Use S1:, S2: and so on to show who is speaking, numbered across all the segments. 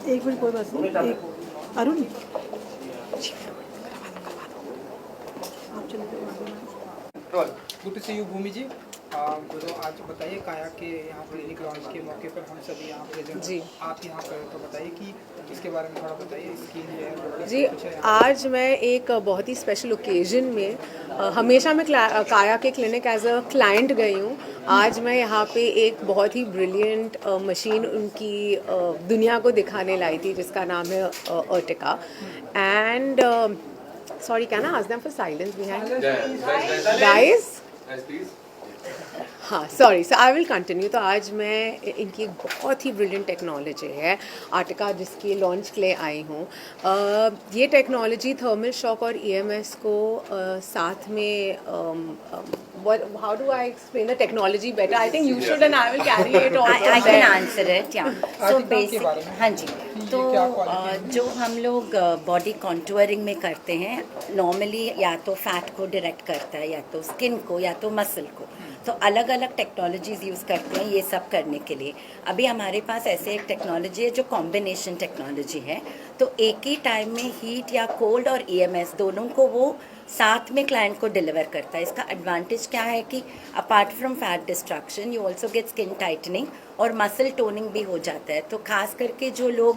S1: एक मिनट कोई बात नहीं, एक अरुण आप चले जाओ।
S2: गुड टू सी यू भूमि जी। तो आज बताइए काया के यहाँ क्लिनिक लॉन्च के मौके पर हम सभी यहाँ प्रेजेंट
S3: जी।
S2: आप यहाँ पर तो बताइए कि इसके बारे में थोड़ा बताइए स्कीम है
S3: जी, आज मैं एक बहुत ही स्पेशल ओकेजन में हमेशा मैं काया के क्लिनिक एज अ क्लाइंट गई हूँ। आज मैं यहाँ पे एक बहुत ही ब्रिलियंट मशीन उनकी दुनिया को दिखाने लाई थी जिसका नाम है अर्टिका and sorry can I ask them for silence behind guys. हाँ sorry, so I will continue. तो आज मैं इनकी एक बहुत ही ब्रिलियंट टेक्नोलॉजी है आर्टिका जिसकी लॉन्च के लिए आई हूँ। ये टेक्नोलॉजी थर्मल शॉक और ईएमएस को साथ में how do I explain the technology better? I think you should and I will carry it also.
S4: I can answer it, yeah. So
S2: Ertiga के
S4: basic,
S2: बारे में
S4: हाँ जी। तो
S2: क्या quality है?
S4: जो हम लोग बॉडी कॉन्टूरिंग में करते हैं नॉर्मली या तो फैट को डायरेक्ट करता है या तो स्किन को या तो मसल को, तो अलग अलग टेक्नोलॉजीज यूज़ करते हैं ये सब करने के लिए। अभी हमारे पास ऐसे एक टेक्नोलॉजी है जो कॉम्बिनेशन टेक्नोलॉजी है, तो एक ही टाइम में हीट या कोल्ड और ईएमएस दोनों को वो साथ में क्लाइंट को डिलीवर करता है। इसका एडवांटेज क्या है कि apart from fat destruction you also get skin tightening और मसल टोनिंग भी हो जाता है। तो खास करके जो लोग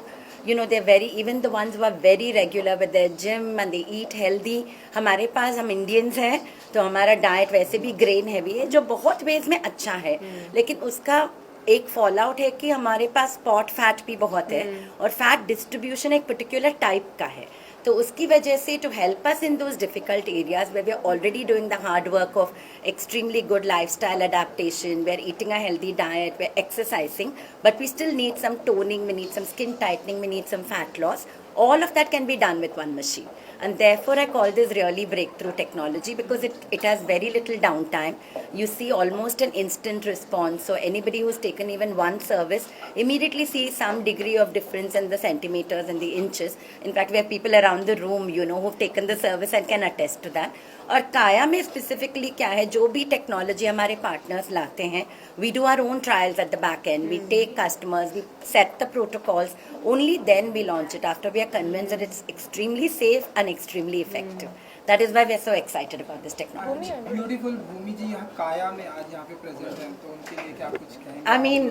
S4: they very even the ones who are very regular with their gym and they eat healthy, हमारे पास हम इंडियंस हैं तो हमारा डाइट वैसे भी ग्रेन हैवी है जो बहुत वेज में अच्छा है, लेकिन उसका एक फॉल आउट है कि हमारे पास स्पॉट फैट भी बहुत है और फैट डिस्ट्रीब्यूशन एक पर्टिकुलर टाइप का है। तो उसकी वजह से to help us in those difficult areas where we are already doing the hard work of extremely good lifestyle adaptation, we are eating a healthy diet, we are exercising, but we still need some toning, we need some skin tightening, we need some fat loss. All of that can be done with one machine, and therefore I call this really breakthrough technology because it has very little downtime. You see almost an instant response, so anybody who's taken even one service immediately sees some degree of difference in the centimeters and the inches. In fact, we have people around the room who've taken the service and can attest to that. और काया में specifically क्या है, जो भी technology हमारे partners लाते हैं, we do our own trials at the back end, we take customers, we set the protocols, only then we launch it after we are convinced that it's extremely safe and extremely effective. That is why we are so excited about this technology.
S2: Beautiful Bhumi ji यहाँ काया में आज यहाँ पे present हैं, तो उनके लिए क्या कुछ कहेंगे?
S4: I mean,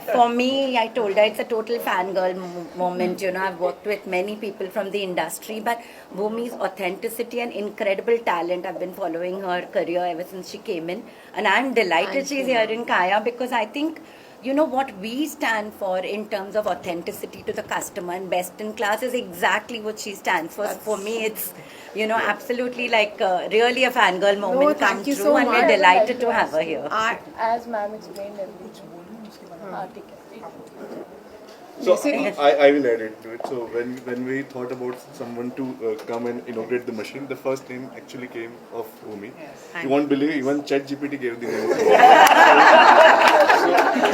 S4: for me, I told her it's a total fangirl moment. I've worked with many people from the industry, but Bhumi's authenticity and incredible talent, I've been following her career ever since she came in, and I'm delighted she's here in Kaya because I think what we stand for in terms of authenticity to the customer and best in class is exactly what she stands for. For me, it's absolutely like really a fangirl moment come
S3: thank you
S4: true,
S3: so
S4: and we're
S3: much.
S4: delighted to have her here.
S5: As ma'am explained everything. ठीक है.
S6: So I will add into it. So when we thought about someone to come and inaugurate the machine, the first name actually came of Bhumi. You won't believe, even ChatGPT gave the name.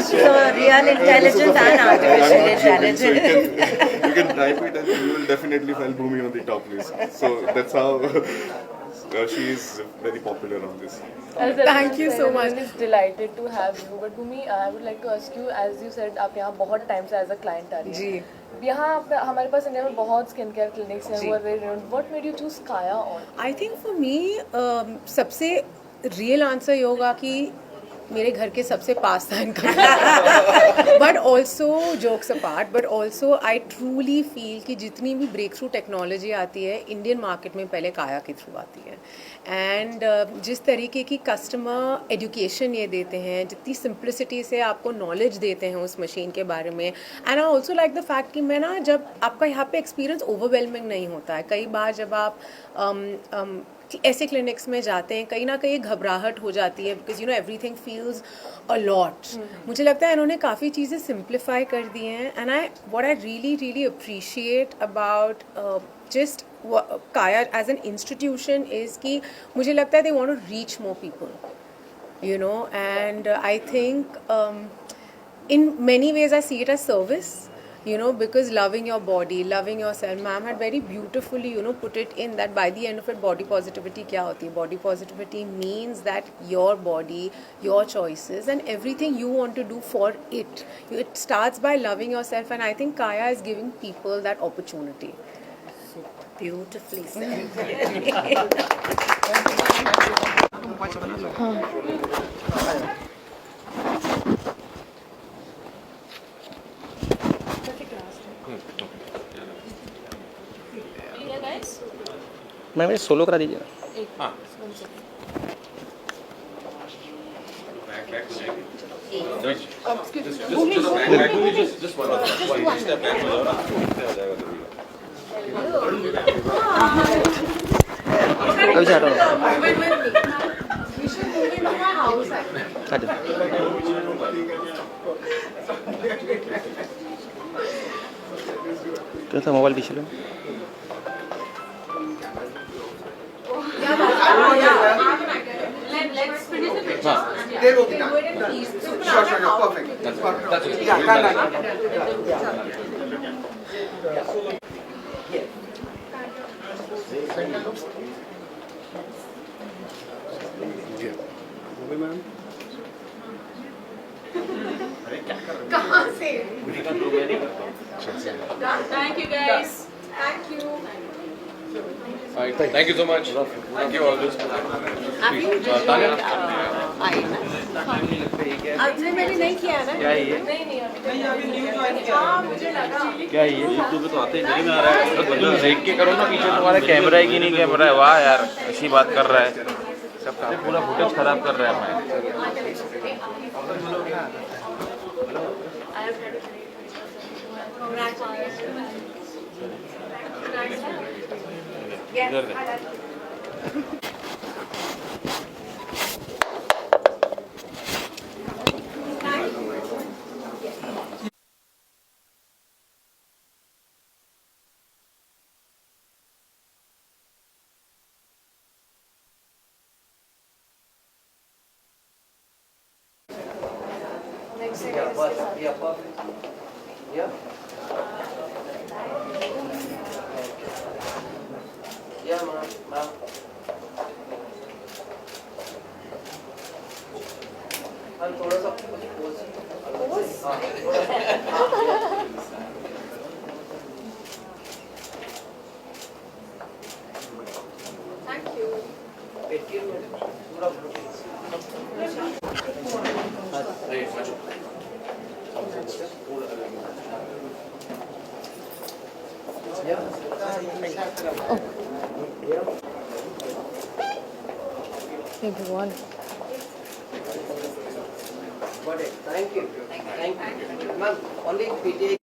S4: So real intelligence and artificial intelligence.
S6: So you can type it and you will definitely find Bhumi on the top list. So that's how she is very popular on this.
S3: Thank you so much.
S5: Everyone is delighted to have you. But Bhumi, I would like to ask you, as you said, आप यहाँ बहुत time से as a client आ रही हैं.
S3: जी.
S5: यहाँ हमारे पास India में बहुत स्किन केयर क्लिनिक्स हैं.
S3: जी.
S5: Who are very renowned. What made you choose Kaya on?
S3: I think for me सबसे रियल आंसर ये होगा कि मेरे घर के सबसे पास था इनका। But also jokes apart, but also I truly feel कि जितनी भी ब्रेक थ्रू टेक्नोलॉजी आती है इंडियन मार्केट में पहले काया के थ्रू आती है। एंड जिस तरीके की कस्टमर एजुकेशन ये देते हैं, जितनी सिंप्लिसिटी से आपको नॉलेज देते हैं उस मशीन के बारे में, and I also like the fact कि मैं जब आपका यहाँ पे एक्सपीरियंस ओवरवेलमिंग नहीं होता है। कई बार जब आप ऐसे क्लिनिक्स में जाते हैं कहीं ना कहीं घबराहट हो जाती है because everything feels a lot. मुझे लगता है इन्होंने काफ़ी चीज़ें सिंप्लीफाई कर दी हैं and what I really appreciate about just Kaya as an institution is कि मुझे लगता है they want to reach more people and I think in many ways I see it as service. you know, because loving your body, loving yourself, ma'am had very beautifully, you know, put it in that by the end of it, body positivity kya hoti hai? Body positivity means that your body, your choices and everything you want to do for it. It starts by loving yourself, and I think Kaya is giving people that opportunity.
S4: Beautifully said.
S7: Ma'am मेरे solo करा दीजिए ना। कभी से हटो क्यों था mobile पीछे लो।
S8: Let's finish the picture. They will be done. Sure, perfect. That's it. Yeah, कहाँ से? Thank you guys. Thank you.
S9: Thank you so much. Thank you all.
S5: आपने मैंने नहीं किया ना?
S7: क्या ये
S5: नहीं अभी हाँ मुझे लगा
S7: क्या ये यूट्यूब पे तो आते ही नहीं में आ रहा है। तो देख के करो ना पीछे तुम्हारा कैमरा है कि नहीं कैमरा है। वाह यार ऐसी बात कर रहा है सब काम पूरा फुटेज खराब कर रहा है।
S5: हे भगवान
S8: Thank you. Thank you. Ma'am, only PTA